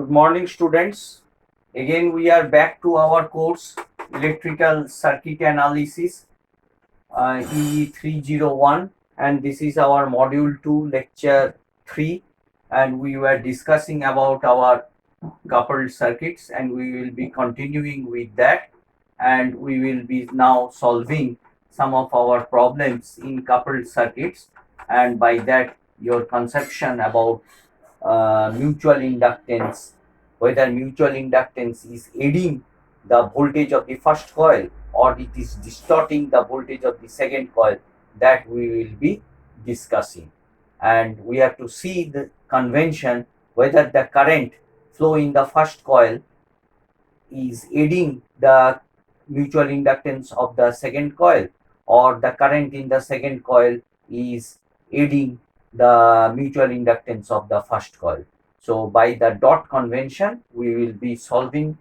Good morning, students. Again, we are back to our course Electrical Circuit Analysis EE301, and this is our Module 2, Lecture 3. And we were discussing about our coupled circuits, and we will be continuing with that. And we will be now solving some of our problems in coupled circuits, and by that, your conception about mutual inductance, whether mutual inductance is aiding the voltage of the first coil or it is distorting the voltage of the second coil, that we will be discussing. And we have to see the convention whether the current flow in the first coil is aiding the mutual inductance of the second coil, or the current in the second coil is aiding the mutual inductance of the first coil. So by the dot convention, we will be solving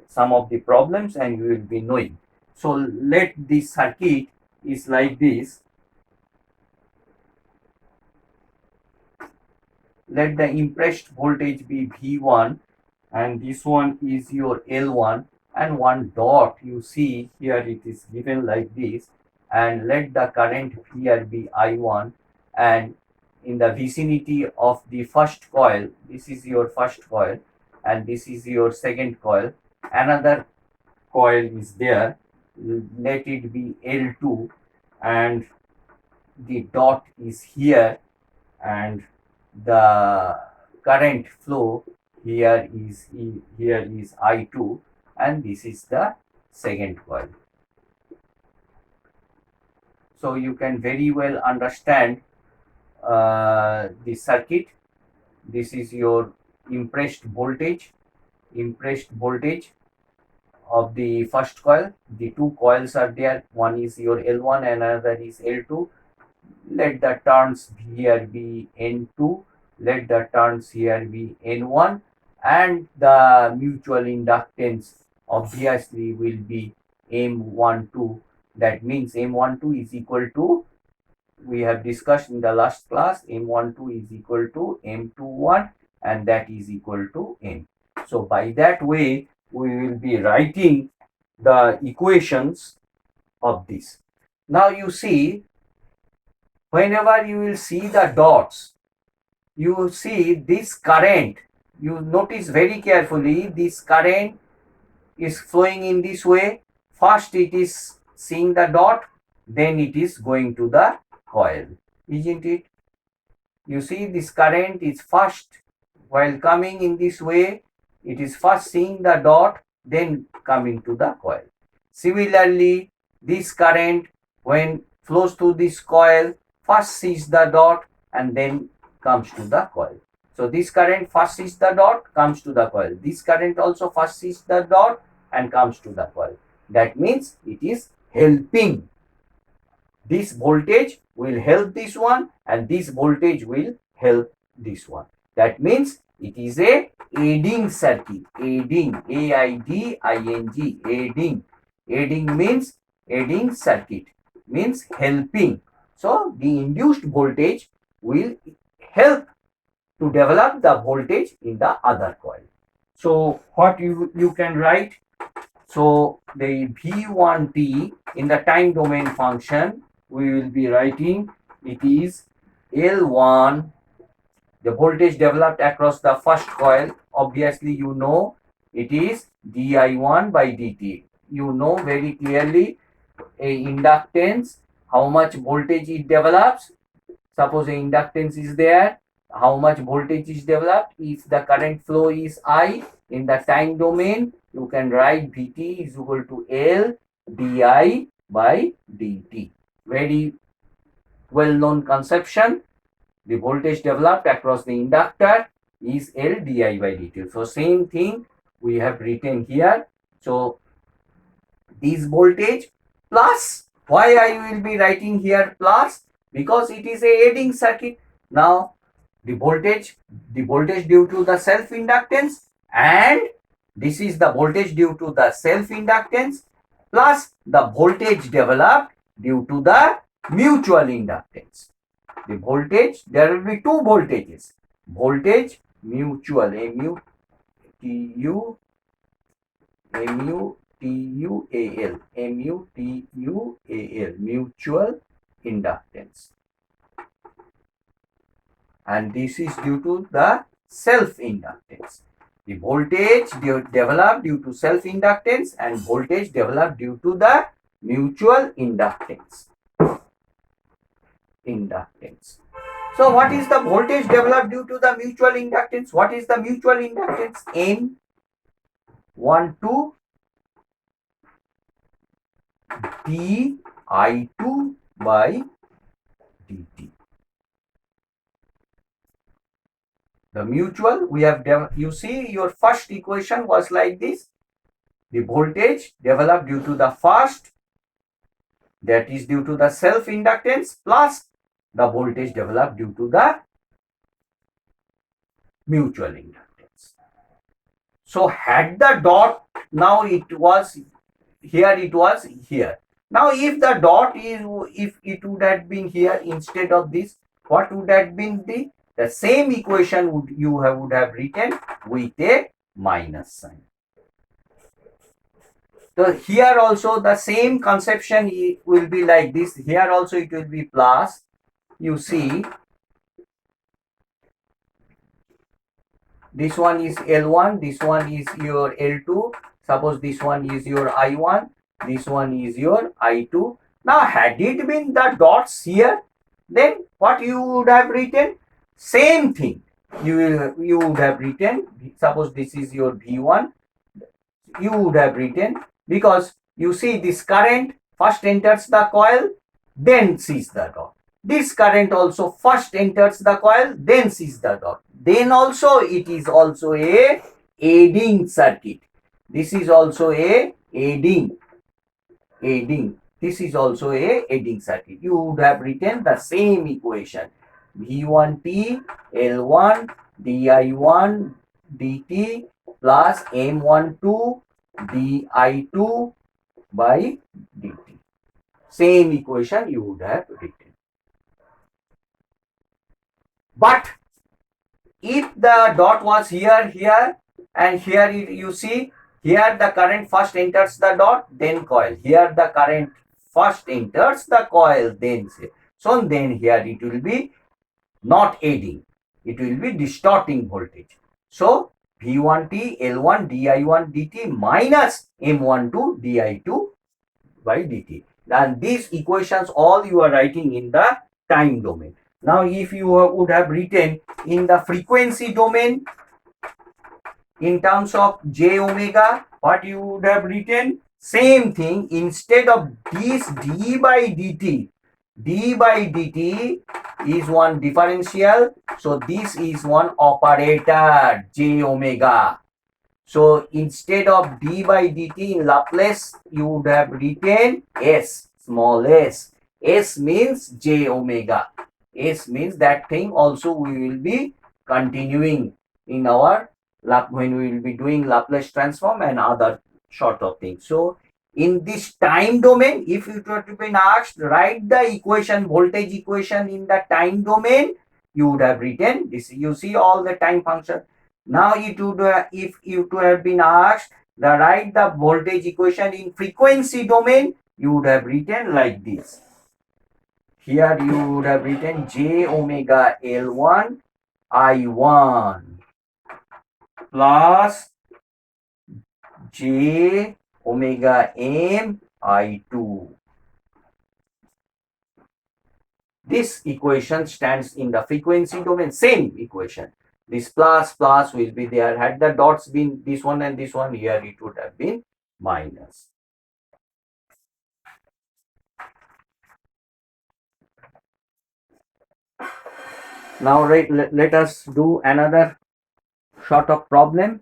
some of the problems and we will be knowing. So let the circuit is like this. Let the impressed voltage be V1, and this one is your L1, and one dot you see here, it is given like this, and let the current here be I1, and in the vicinity of the first coil, this is your first coil and this is your second coil, another coil is there, let it be L2, and the dot is here, and the current flow here is I2, and this is the second coil. So you can very well understand the circuit. This is your impressed voltage of the first coil. The two coils are there, one is your L1 and another is L2. Let the turns here be N2, let the turns here be N1, and the mutual inductance obviously will be M12. That means M12 is equal to, we have discussed in the last class, M12 is equal to M21, and that is equal to N. So by that way, we will be writing the equations of this. Now you see, whenever you will see the dots, you see this current, you notice very carefully, this current is flowing in this way. First it is seeing the dot, then it is going to the coil, isn't it? You see, this current is first, while coming in this way, it is first seeing the dot, then coming to the coil. Similarly, this current, when flows through this coil, first sees the dot and then comes to the coil. So this current first sees the dot, comes to the coil. This current also first sees the dot and comes to the coil. That means it is helping. This voltage will help this one, and this voltage will help this one. That means it is a aiding circuit. Aiding, A-I-D-I-N-G, aiding. Aiding means aiding circuit, means helping. So the induced voltage will help to develop the voltage in the other coil. So what you can write? So the V1t in the time domain function, we will be writing, it is L1, the voltage developed across the first coil. Obviously you know it is di1 by dt. You know very clearly a inductance, how much voltage it develops. Suppose a inductance is there, how much voltage is developed. If the current flow is I in the time domain, you can write Vt is equal to L di by dt. Very well known conception. The voltage developed across the inductor is L di by dt. So same thing we have written here. So this voltage plus, why I will be writing here plus? Because it is a aiding circuit. Now the voltage due to the self inductance, and this is the voltage due to the self inductance, plus the voltage developed due to the mutual inductance. The voltage, there will be two voltages. Voltage mutual, mutual inductance. And this is due to the self-inductance. The voltage developed due to self-inductance and voltage developed due to the mutual inductance. So what is the voltage developed due to the mutual inductance? What is the mutual inductance? M12 di2 by dt. The mutual, we have, you see your first equation was like this. The voltage developed due to the first, that is due to the self-inductance, plus the voltage developed due to the mutual inductance. So had the dot, now it was here, it was here. Now if the dot is, if it would have been here instead of this, what would have been the same equation would have written with a minus sign. So here also the same conception will be like this. Here also it will be plus. You see, this one is L1, this one is your L2. Suppose this one is your I1, this one is your I2. Now had it been the dots here, then what you would have written? Same thing. You would have written, suppose this is your V1, you would have written, because you see this current first enters the coil, then sees the dot. This current also first enters the coil, then sees the dot. Then also it is also a aiding circuit. This is also a aiding. This is also a aiding circuit. You would have written the same equation. V1t L1 di1 dt plus M12 di2 by dt. Same equation you would have written. But if the dot was here, and here you see, here the current first enters the dot, then coil. Here the current first enters the coil, then so then here it will be not aiding. It will be distorting voltage. So V1t L1 di1 dt minus M12 di2 by dt. And these equations all you are writing in the time domain. Now if you would have written in the frequency domain in terms of j omega, what you would have written? Same thing. Instead of this d by dt is one differential, so this is one operator, j omega. So instead of d by dt in Laplace, you would have written s, small s. S means j omega. S means that thing also we will be continuing in our when we will be doing Laplace transform and other sort of things. So in this time domain, if you were to be asked, write the equation, voltage equation in the time domain, you would have written this. You see all the time function. Now it would, if you to have been asked, write the voltage equation in frequency domain, you would have written like this. Here you would have written j omega L1 I1 plus j omega m I2. This equation stands in the frequency domain, same equation. This plus will be there. Had the dots been this one and this one, here it would have been minus. Now let us do another sort of problem.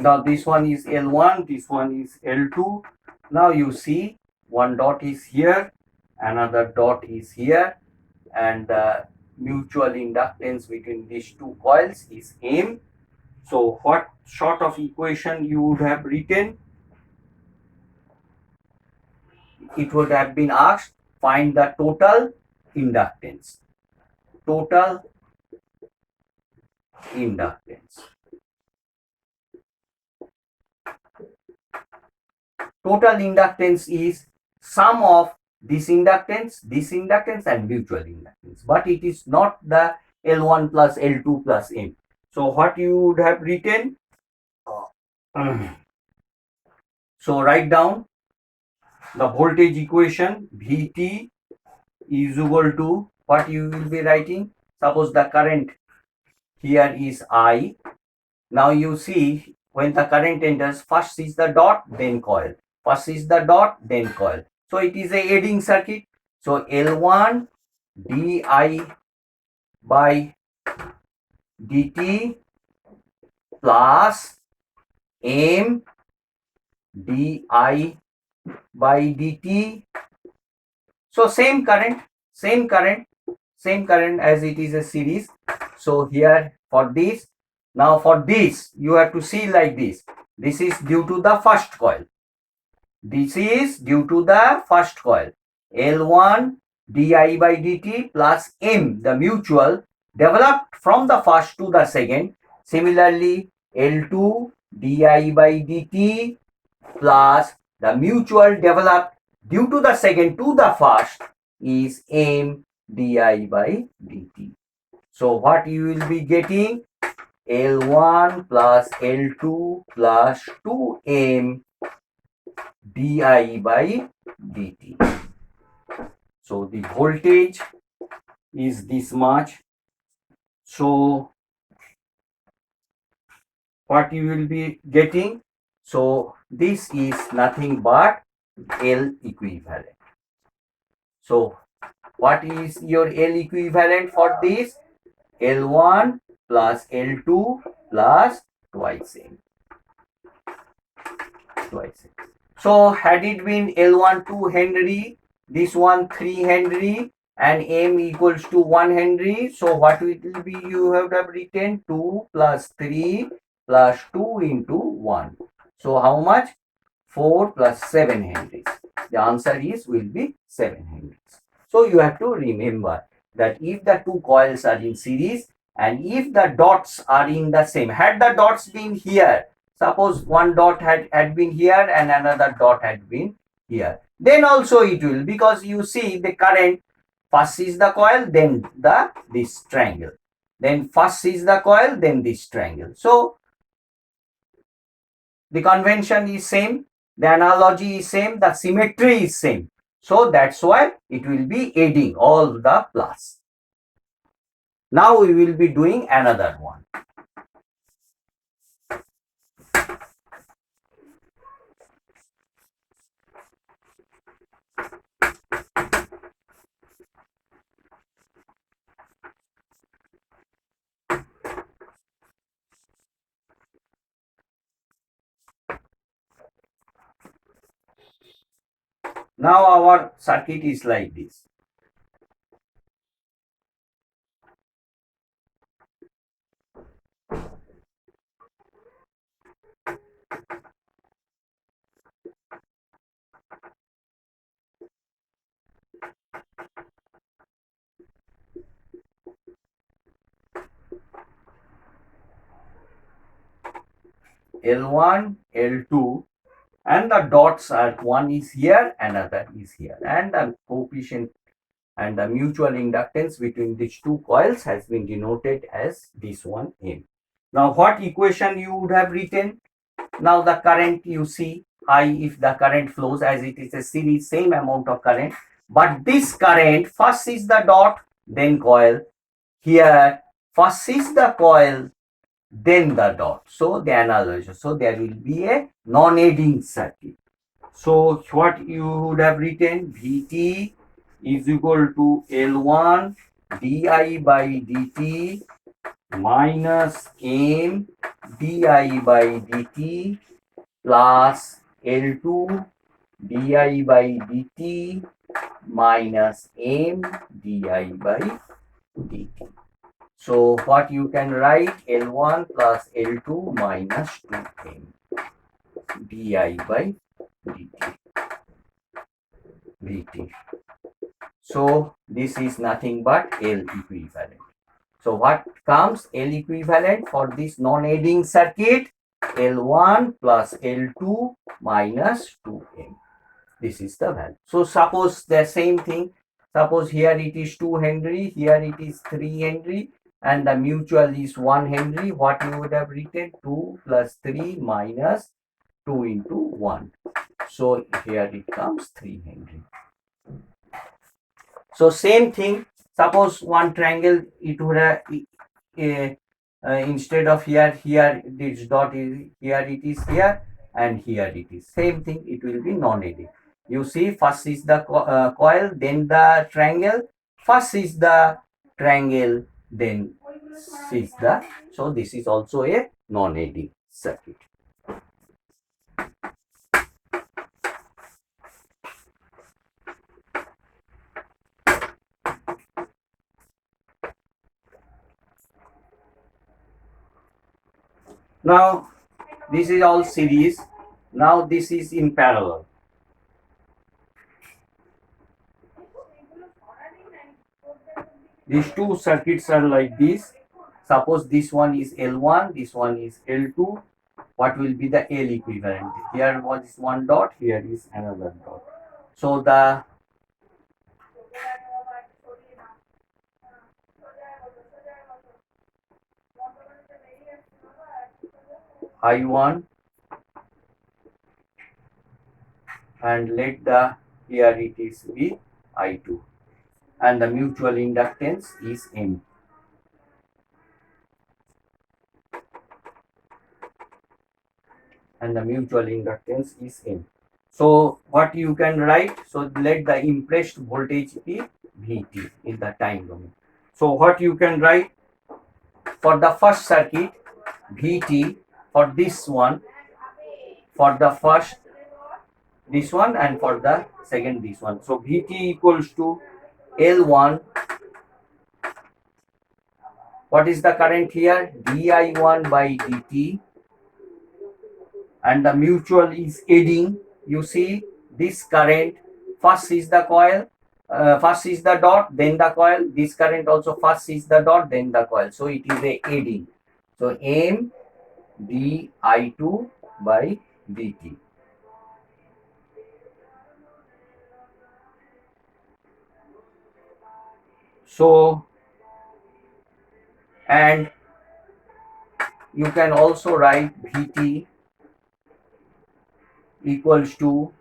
Now this one is L1, this one is L2. Now you see one dot is here, another dot is here, and the mutual inductance between these two coils is M. So what sort of equation you would have written? It would have been asked, find the total inductance. Total inductance. Total inductance is sum of this inductance, and mutual inductance. But it is not the L1 plus L2 plus M. So what you would have written? So write down the voltage equation. Vt is equal to what you will be writing. Suppose the current here is I. Now you see when the current enters, first is the dot, then coil. First is the dot, then coil. So it is a aiding circuit. So L1 di by dt plus M di by dt. So same current as it is a series. So here for this, now for this you have to see like this. This is due to the first coil. This is due to the first coil. L1 di by dt plus M, the mutual, developed from the first to the second. Similarly, L2 di by dt plus the mutual developed due to the second to the first is M di by dt. So what you will be getting? L1 plus L2 plus 2M di by dt. So the voltage is this much. So what you will be getting? So this is nothing but L equivalent. So what is your L equivalent for this? L1 plus L2 plus twice M. So had it been L1 2 Henry, this one 3 Henry, and M equals to 1 Henry. So what it will be? You have to have written 2 plus 3 plus 2 into 1. So how much? 4 plus 7 Henries. The answer is will be 7 Henries. So you have to remember that if the two coils are in series and if the dots are in the same, had the dots been here, suppose one dot had been here and another dot had been here, then also it will, because you see the current, first is the coil, then this triangle, then first is the coil, then this triangle. So the convention is same, the analogy is same, the symmetry is same. So that's why it will be adding all the plus. Now we will be doing another one. Now our circuit is like this. L1, L2, and the dots are, one is here, another is here, and the coefficient and the mutual inductance between these two coils has been denoted as this one M. Now what equation you would have written? Now the current, you see, I, if the current flows, as it is a series, same amount of current, but this current, first is the dot, then coil. Here first is the coil, then the dot. So the analogy, so there will be a non-aiding circuit. So what you would have written? Vt is equal to L1 di by dt minus M di by dt plus L2 di by dt minus M di by dt. So what you can write, L1 plus L2 minus 2M di by dt. So this is nothing but L equivalent. So what comes L equivalent for this non-aiding circuit? L1 plus L2 minus 2M. This is the value. So suppose the same thing. Suppose here it is 2 Henry, here it is 3 Henry, and the mutual is 1 Henry. What you would have written? 2 plus 3 minus 2 into 1. So here it comes 3 Henry. So same thing. Suppose one triangle, it would have instead of here this dot is here, it is here, and here it is same thing. It will be non-aiding. You see, first is the coil, then the triangle. First is the triangle, then is the. So this is also a non-aiding circuit. Now this is all series. Now this is in parallel. These two circuits are like this. Suppose this one is L1, this one is L2. What will be the L equivalent? Here was one dot, here is another dot. So the I1, and let the here it is be I2, and the mutual inductance is M. And the mutual inductance is N. So what you can write? So let the impressed voltage be Vt in the time domain. So what you can write for the first circuit, Vt for this one, for the first this one, and for the second this one. So Vt equals to L1. What is the current here? di1 by dt, and the mutual is aiding. You see this current, first is the coil, first is the dot, then the coil. This current also first is the dot, then the coil. So it is a aiding. So M di2 by dt. So, and you can also write Vt equals to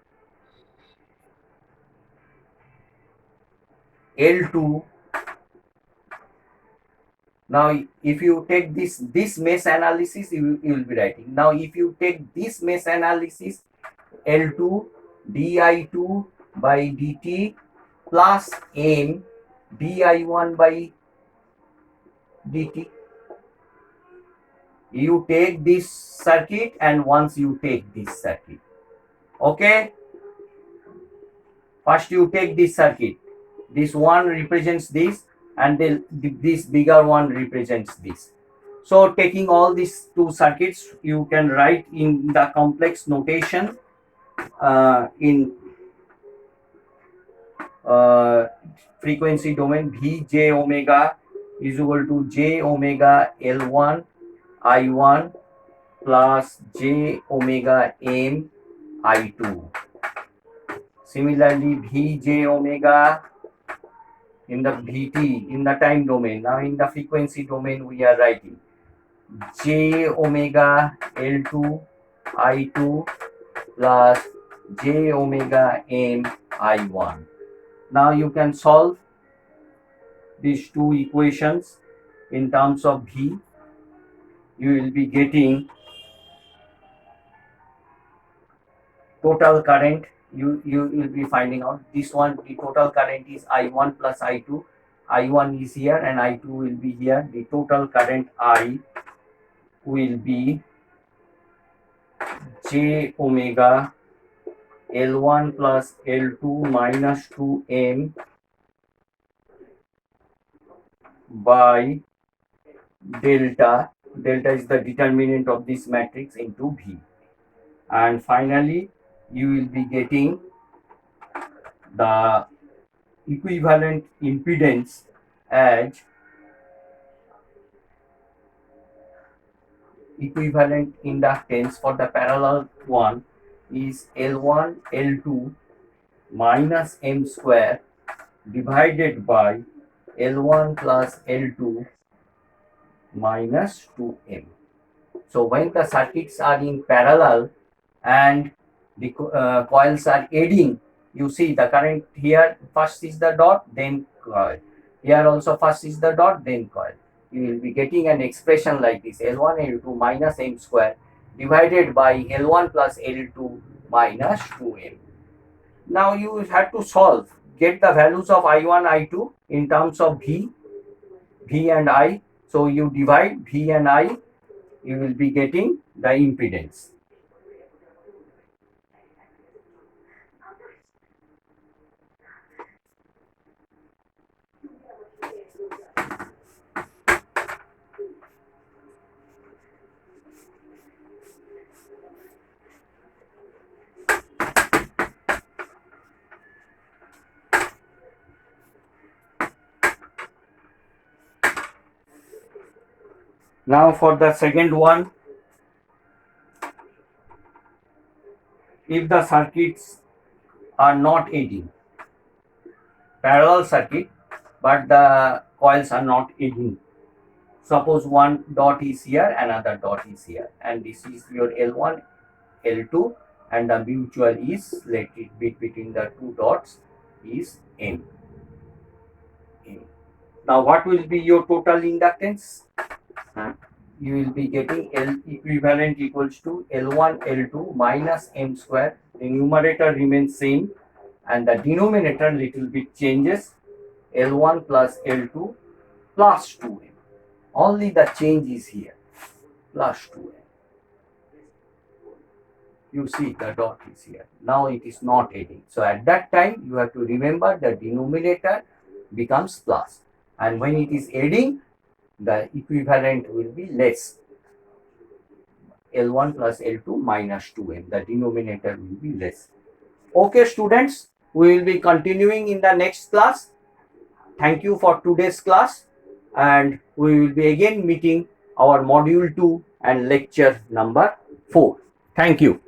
L2. Now if you take this mesh analysis, you will be writing. Now if you take this mesh analysis, L2 di2 by dt plus M di1 by dt. You take this circuit, and once you take this circuit, okay, first you take this circuit. This one represents this, and then this bigger one represents this. So taking all these two circuits, you can write in the complex notation in frequency domain, Vj omega is equal to j omega L1 I1 plus j omega M I2. Similarly, Vj omega in the Vt in the time domain. Now in the frequency domain, we are writing j omega L2 I2 plus j omega M I1. Now you can solve these two equations in terms of V. You will be getting total current. You will be finding out this one. The total current is I1 plus I2. I1 is here and I2 will be here. The total current I will be J omega L1 plus L2 minus 2M by delta. Delta is the determinant of this matrix into V. And finally, you will be getting the equivalent impedance as equivalent inductance for the parallel one is L1 L2 minus M square divided by L1 plus L2 minus 2M. So when the circuits are in parallel and the coils are adding, you see the current here first is the dot, then coil. Here also first is the dot, then coil. You will be getting an expression like this: L1 L2 minus M square divided by L1 plus L2 minus 2M. Now you have to solve, get the values of I1, I2 in terms of V and I. So you divide V and I, you will be getting the impedance. Now for the second one, if the circuits are not adding, parallel circuit, but the coils are not adding. Suppose one dot is here, another dot is here, and this is your L1, L2, and the mutual is, let it be between the two dots, is M. Now what will be your total inductance? You will be getting L equivalent equals to L1 L2 minus M square. The numerator remains same and the denominator little bit changes, L1 plus L2 plus 2M. Only the change is here, plus 2M. You see the dot is here. Now it is not adding. So at that time you have to remember the denominator becomes plus, and when it is adding, the equivalent will be less, L1 plus L2 minus 2M. The denominator will be less. Okay students, we will be continuing in the next class. Thank you for today's class, and we will be again meeting our module 2 and lecture number 4. Thank you.